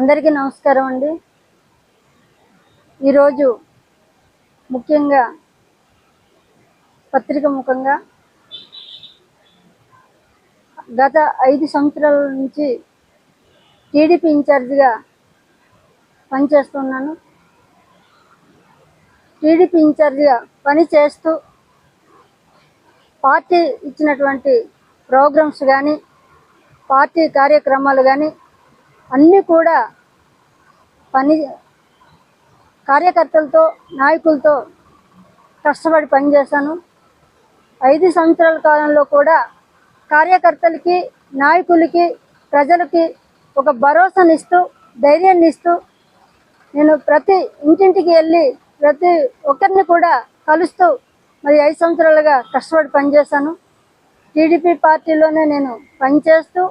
అందరికీ నమస్కారం అండి. ఈరోజు ముఖ్యంగా పత్రిక ముఖంగా గత 5 సంవత్సరాల నుంచి టీడీపీ ఇన్ఛార్జిగా పనిచేస్తున్నాను. టీడీపీ ఇన్ఛార్జిగా పనిచేస్తూ పార్టీ ఇచ్చినటువంటి ప్రోగ్రామ్స్ కానీ పార్టీ కార్యక్రమాలు కానీ అన్నీ కూడా కార్యకర్తలతో నాయకులతో కష్టపడి పనిచేశాను. 5 సంవత్సరాల కాలంలో కూడా కార్యకర్తలకి నాయకులకి ప్రజలకి ఒక భరోసానిస్తూ ధైర్యాన్ని ఇస్తూ నేను ప్రతి ఇంటింటికి వెళ్ళి ప్రతి ఒక్కరిని కూడా కలుస్తూ మరి 5 సంవత్సరాలుగా కష్టపడి పనిచేశాను. టీడీపీ పార్టీలోనే నేను పనిచేస్తూ